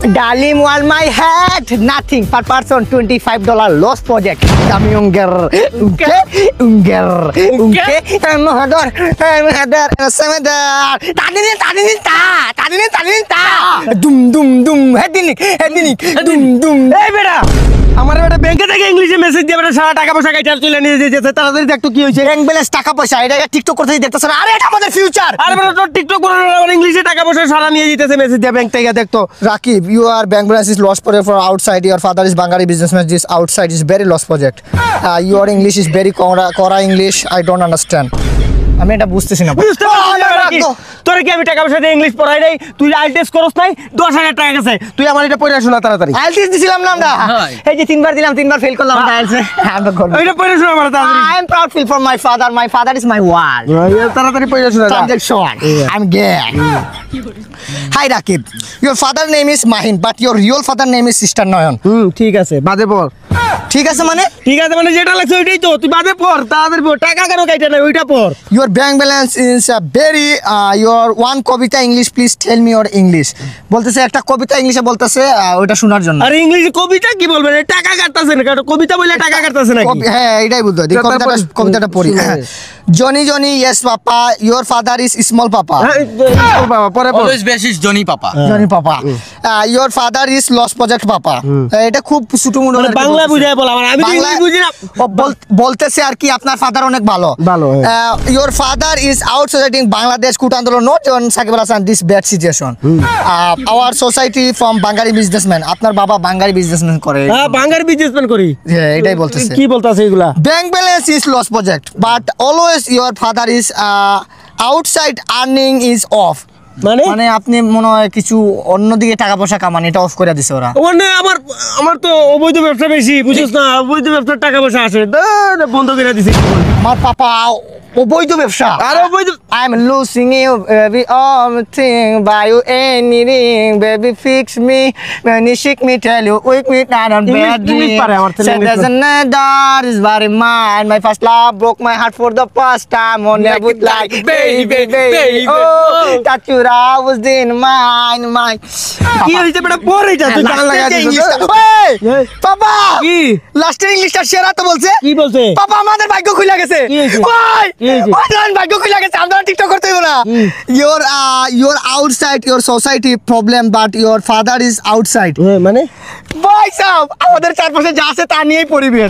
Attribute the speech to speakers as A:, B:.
A: Dalim on my head, nothing per person, $25 loss project. Kami unger, semedar. Tadi ta. Dum, hedinik, dum.
B: এই বেটা আমার বেটা ব্যাংকে থেকে ইংলিশে মেসেজ দিয়ে বেটা সারা টাকা পয়সা কাইটা তুলে নিয়ে যেতে তাড়াতাড়ি দেখ তো কি হইছে
A: ব্যাংক ব্যালেন্স টাকা পয়সা এটা টিকটক করতে দেখতেছ না আরে এটা আমাদের ফিউচার
B: আরে বেটা তোর টিকটক করে আমার ইংলিশে টাকা পয়সা সারা নিয়ে যেতেছে মেসেজ দিয়ে ব্যাংক থেকে দেখ তো
C: Rakib, your bank balance is lost project for outside. Your father is Bangari businessman. This outside is very lost project. Your English is very Kora English. I don't understand.
A: আমি এটা বুঝতেছি না
B: বুঝতে পারছিস না তোরে কি আমি টাকা পয়সা দিয়ে ইংলিশ পড়াই নাই তুই আইএলটিএস করছ নাই 10000 টাকা গেছে তুই আমার এটা পড়ে শোনা তাড়াতাড়ি
A: আইএলটিএস দিছিলাম না আমরা এই যে তিনবার দিলাম তিনবার ফেল করলাম আইএলটিএস আমরা করব
B: এটা পড়ে শোনা আমার তাড়াতাড়ি
A: I am proud feel for my father is my world
B: তাড়াতাড়ি পড়ে শোনা
A: transaction I'm gay Hi Rakib your father name is Mahin but your real father name is Sister Noyan
B: ঠিক আছে বাদে পড়
A: ঠিক আছে মানে
B: যেটা লাগছে ওইটাই তো তুই বাদে পড় তাড়াতাড়ি পড় টাকা কেন কাইটা নাই ওইটা পড়
C: Your bank balance is very. Your one Kabita English. Please tell me your English.
A: বলতেছে একটা কবিতা ইংলিশে বলতেছে ওটা শোনার জন্য
B: আরে ইংলিশে কবিতা কি বলবেন টাকা কাটতাছে না কবিতা বলে টাকা কাটতাছে নাকি
C: হ্যাঁ এটাই বুঝতে হবে কবিতাটা পড়ি Johnny yes papa your father is small papa
B: বাবা পরে পড়
D: Always basis Johnny Papa.
C: Johnny papa your father is lost project papa এটা খুব ছোট মনে হয়
B: বাংলা বুঝায় বল আমি তো ইংলিশ বুঝি না
A: বলতেছে আর কি আপনার ফাদার অনেক ভালো
C: your father is outside in Bangladesh কুট আন্দোলন not on Sakib Al Hasan this bad situation our society from Bangari businessman আপনার বাবা বাঙালি বিজনেসম্যান করে
B: হ্যাঁ বাঙালি বিজনেসম্যান করি
C: হ্যাঁ এটাই বলতেছে
B: কি বলতাছে এগুলা
C: bank balance is lost project but always your father is outside earning is off
A: মানে আপনি মনে হয় কিছু অন্যদিকে টাকা পয়সা কামান এটা অফ করে দিছে ওরা
B: মানে আমার তো অবৈধ ব্যবসা বেশি বুঝছিস না অবৈধ ব্যবসার টাকা পয়সা আসে বন্ধ করে দিছে
A: আমার পাপা অবৈধ ব্যবসা
B: আর অবৈধ
A: I am losing you baby all thing buy you anything baby fix me when you shake me tell you wake me down on bed
B: English পারে আমার ছেলে
A: there's another is very mine my first love broke my heart for the first time on never would like baby oh that you was in mine
B: কি হইছে বেটা পড় এটা তুই গান লাগা দিছিস
A: ওই পাপা
B: কি
A: লাস্টের ইংলিশটা সেরা তো বলছে
B: কি বলছে
A: পাপা আমাদের ভাগ্য খুলে গেছে ওই ওই ভাগ্য খুলে গেছে আমরা টিকটক করতে হইব না
C: your outside your society problem but your father is outside
B: মানে
A: ভাই সাহেব আমাদের চারপাশে যা আছে তা নিয়েই পরিবেশ